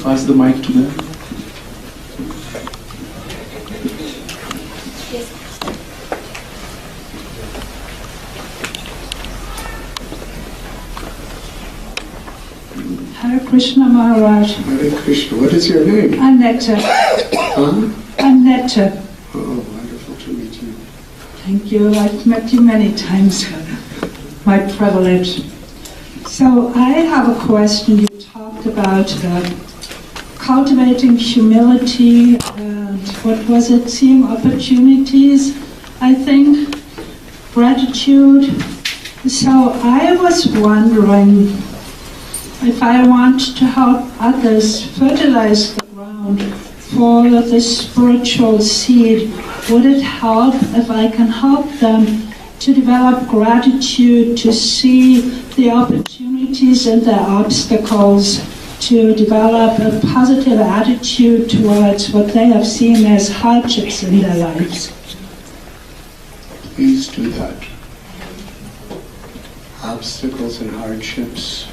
Pass the mic to them. Hare Krishna Maharaj. Hare Krishna. What is your name? Annette. Huh? Annette. Oh, wonderful to meet you. Thank you. I've met you many times. My privilege. So I have a question. You talked about cultivating humility and what was it? Seeing opportunities, I think. Gratitude. So I was wondering, if I want to help others fertilize the ground for the spiritual seed, would it help if I can help them to develop gratitude, to see the opportunities and the obstacles, to develop a positive attitude towards what they have seen as hardships in their lives? Please do that. Obstacles and hardships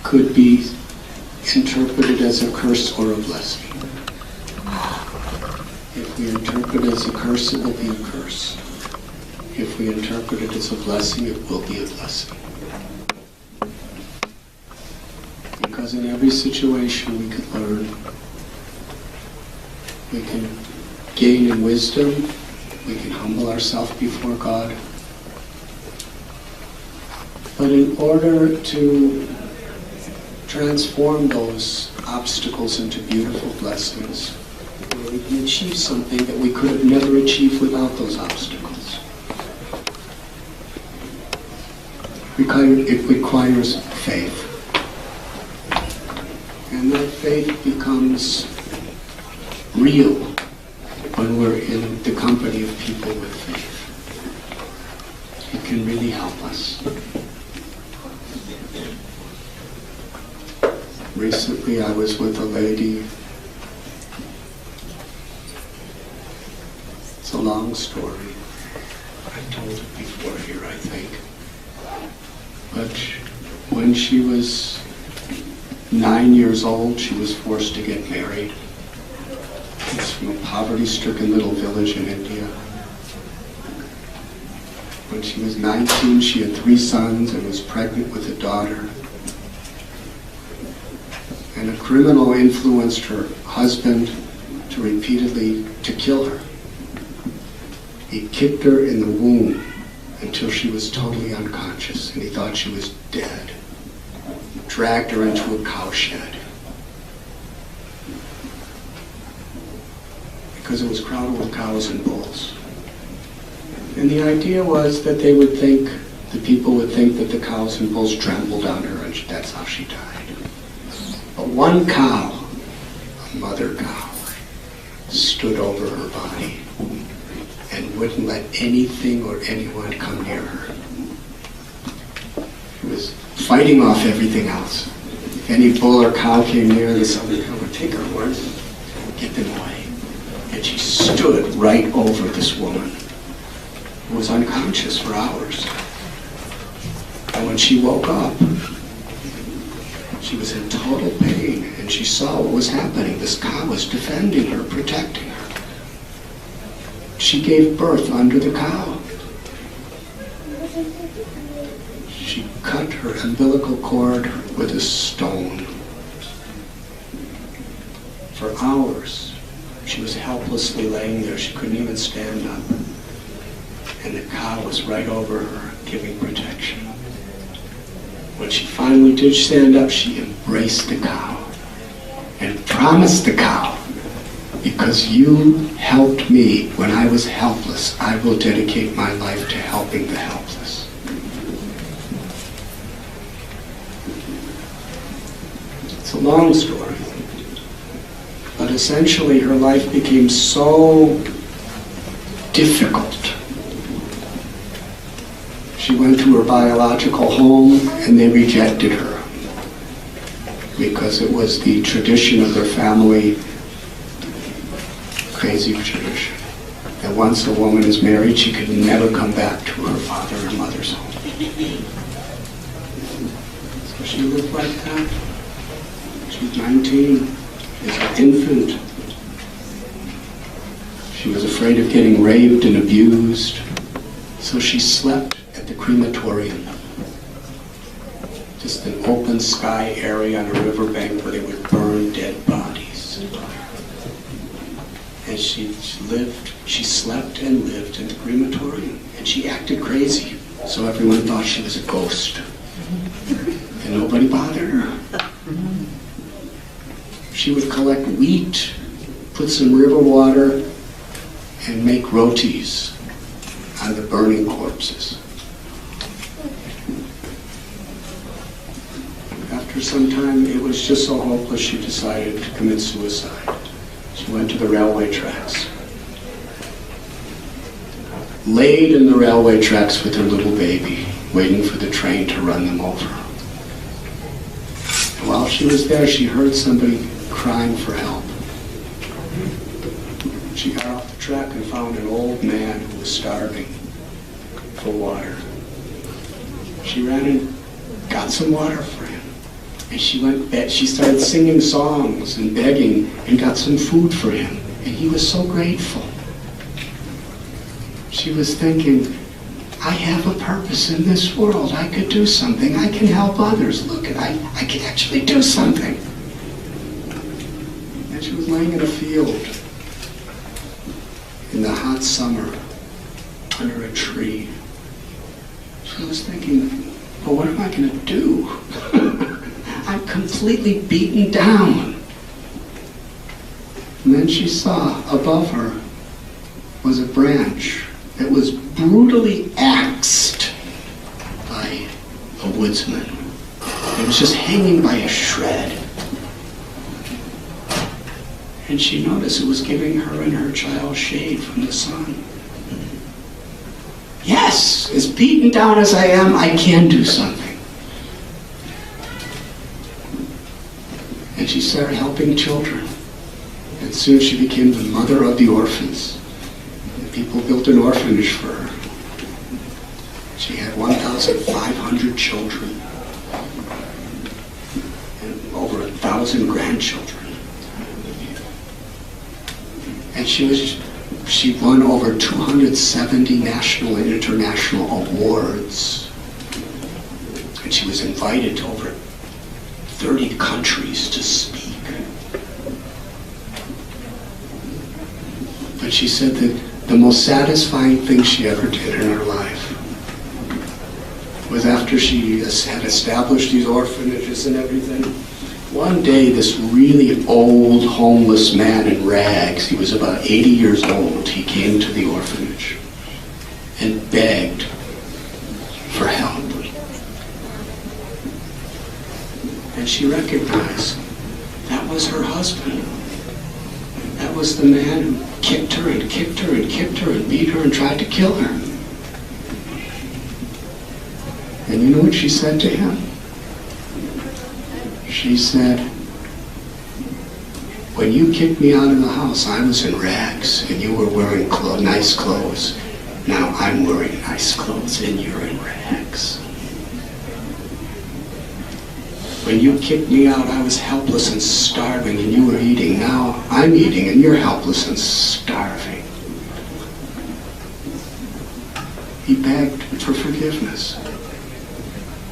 could be interpreted as a curse or a blessing. If we interpret it as a curse, it will be a curse. If we interpret it as a blessing, it will be a blessing. Because in every situation we can learn. We can gain in wisdom. We can humble ourselves before God. But in order to transform those obstacles into beautiful blessings, where we can achieve something that we could have never achieved without those obstacles, it requires faith. And that faith becomes real when we're in the company of people with faith. It can really help us. Recently I was with a lady. It's a long story. I've told it before here, I think. But when she was 9 years old, she was forced to get married. It's from a poverty-stricken little village in India. When she was 19, she had 3 sons and was pregnant with a daughter. And a criminal influenced her husband to repeatedly kill her. He kicked her in the womb until she was totally unconscious, and he thought she was dead. Dragged her into a cowshed. Because it was crowded with cows and bulls. And the idea was that they would think, the people would think that the cows and bulls trampled on her, and that's how she died. But one cow, a mother cow, stood over her body and wouldn't let anything or anyone come near her. She was fighting off everything else. If any bull or cow came near, the southern cow would take her horns and get them away. And she stood right over this woman who was unconscious for hours. And when she woke up, she was in total pain, and she saw what was happening. This cow was defending her, protecting her. She gave birth under the cow. She cut her umbilical cord with a stone. For hours, she was helplessly laying there. She couldn't even stand up. And the cow was right over her, giving protection. When she finally did stand up, she embraced the cow and promised the cow, because you helped me when I was helpless, I will dedicate my life to helping the helpless. It's a long story, but essentially her life became so difficult. She went to her biological home and they rejected her because it was the tradition of their family, crazy tradition, that once a woman is married, she could never come back to her father and mother's home. So She lived like that. She was 19, as an infant. She was afraid of getting raped and abused, so she slept at the crematorium. Just an open sky area on a riverbank where they would burn dead bodies. And she slept and lived in the crematorium. And she acted crazy, so everyone thought she was a ghost. And nobody bothered her. She would collect wheat, put some river water, and make rotis on the burning corpses. After some time, it was just so hopeless, she decided to commit suicide. She went to the railway tracks. Laid in the railway tracks with her little baby, waiting for the train to run them over. And while she was there, she heard somebody crying for help. She got off the track and found an old man who was starving for water. She ran and got some water for him. And she started singing songs and begging and got some food for him. And he was so grateful. She was thinking, I have a purpose in this world. I could do something. I can help others. Look, I can actually do something. And she was laying in a field in the hot summer under a tree. She was thinking, well, what am I going to do? I'm completely beaten down. And then she saw above her was a branch that was brutally axed by a woodsman. It was just hanging by a shred. And she noticed it was giving her and her child shade from the sun. Yes, as beaten down as I am, I can do something. And she started helping children. And soon she became the mother of the orphans. And people built an orphanage for her. She had 1,500 children and over 1,000 grandchildren. And she won over 270 national and international awards. And she was invited to over 30 countries to speak. But she said that the most satisfying thing she ever did in her life was after she had established these orphanages and everything. One day, this really old, homeless man in rags, he was about 80 years old, he came to the orphanage and begged for help. And she recognized that was her husband. That was the man who kicked her and kicked her and kicked her and beat her and tried to kill her. And you know what she said to him? She said, when you kicked me out of the house, I was in rags and you were wearing nice clothes. Now I'm wearing nice clothes and you're in rags. When you kicked me out, I was helpless and starving and you were eating. Now I'm eating and you're helpless and starving. He begged for forgiveness.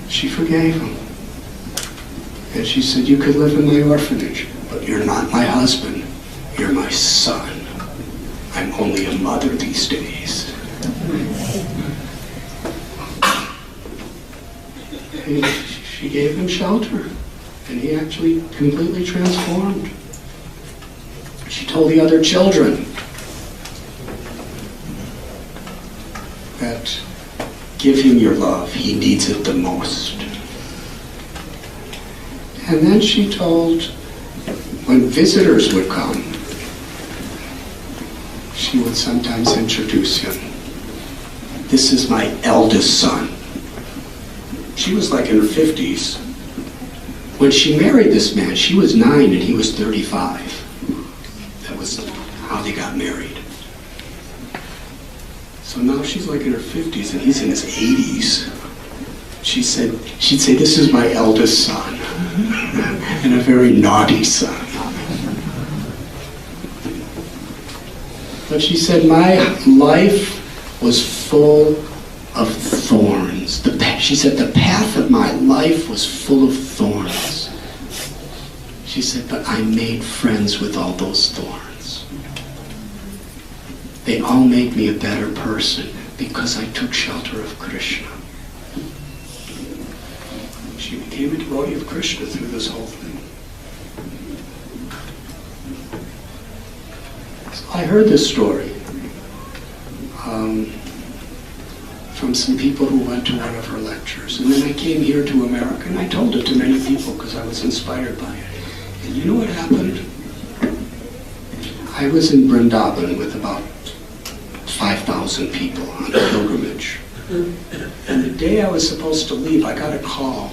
She forgave him. And she said, you could live in my orphanage, but you're not my husband. You're my son. I'm only a mother these days. And she gave him shelter, and he actually completely transformed. She told the other children that give him your love, he needs it the most. And then she told, when visitors would come, she would sometimes introduce him. This is my eldest son. She was like in her 50s. When she married this man, she was 9 and he was 35. That was how they got married. So now she's like in her 50s and he's in his 80s. she'd say, this is my eldest son, and a very naughty son. But she said, my life was full of thorns. She said, the path of my life was full of thorns. She said, but I made friends with all those thorns. They all made me a better person because I took shelter of Krishna. She became a devotee of Krishna through this whole thing. So I heard this story from some people who went to one of her lectures. And then I came here to America and I told it to many people because I was inspired by it. And you know what happened? I was in Vrindavan with about 5,000 people on a pilgrimage. And the day I was supposed to leave, I got a call.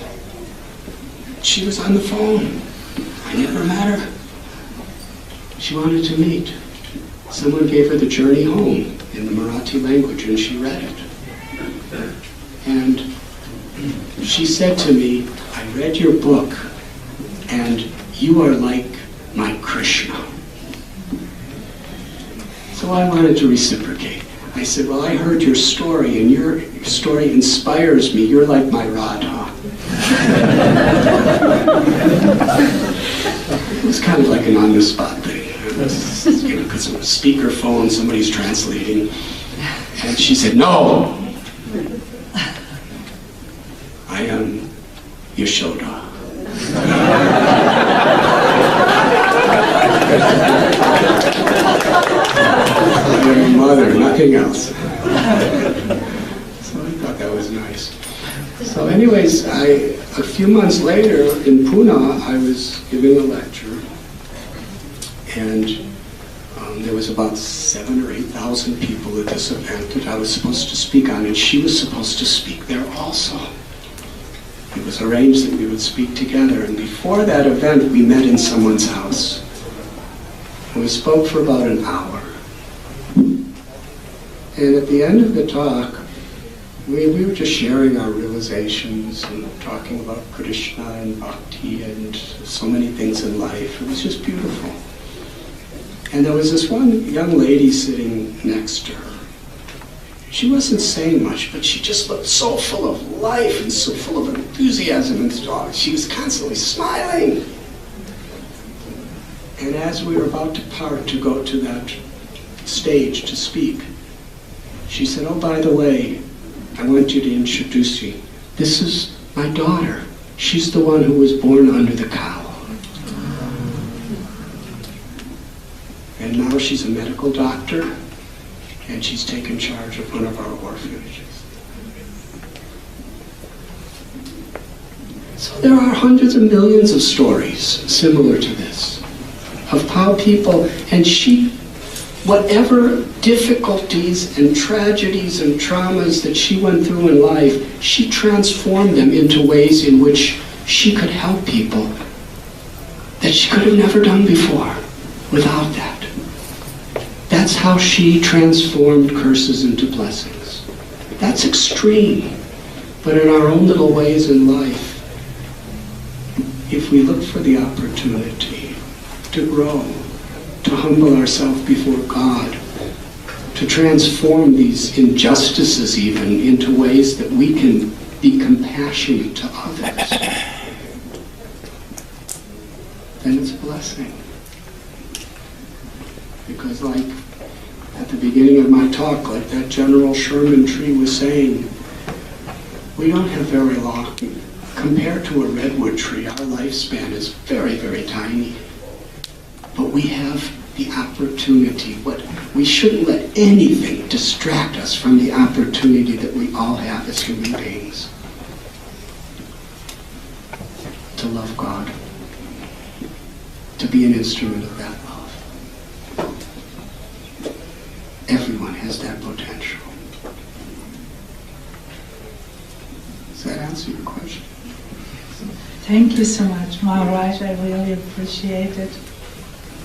She was on the phone. I never met her. She wanted to meet. Someone gave her the journey home in the Marathi language, and she read it. And she said to me, I read your book, and you are like my Krishna. So I wanted to reciprocate. I said, well, I heard your story, and your story inspires me. You're like my Radha. It was kind of like an on-the-spot thing. Because it was speakerphone, somebody's translating. And she said, no, I am Yashoda. I'm your mother, nothing else. So I thought that was nice. So anyways, a few months later in Pune, I was giving a lecture, and there was about 7,000 or 8,000 people at this event that I was supposed to speak on, and she was supposed to speak there also. It was arranged that we would speak together, and before that event, we met in someone's house. And we spoke for about an hour. And at the end of the talk, we were just sharing our realizations and talking about Krishna and Bhakti and so many things in life. It was just beautiful. And there was this one young lady sitting next to her. She wasn't saying much, but she just looked so full of life and so full of enthusiasm and thought. She was constantly smiling. And as we were about to part to go to that stage to speak, she said, oh, by the way, I want you to introduce you. This is my daughter. She's the one who was born under the cow. And now she's a medical doctor, and she's taken charge of one of our orphanages. So there are hundreds of millions of stories similar to this, of how people, and she, whatever difficulties and tragedies and traumas that she went through in life, she transformed them into ways in which she could help people that she could have never done before without that. That's how she transformed curses into blessings. That's extreme. But in our own little ways in life, if we look for the opportunity to grow, to humble ourselves before God, to transform these injustices even into ways that we can be compassionate to others, then it's a blessing. Because like at the beginning of my talk, like that General Sherman tree was saying, we don't have very long. Compared to a redwood tree, our lifespan is very, very tiny. But we have the opportunity. We shouldn't let anything distract us from the opportunity that we all have as human beings to love God, to be an instrument of that love. Everyone has that potential. Does that answer your question? Thank you so much, Maharaj. I really appreciate it.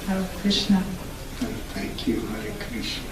Hare Krishna. Thank you, Hare Krishna.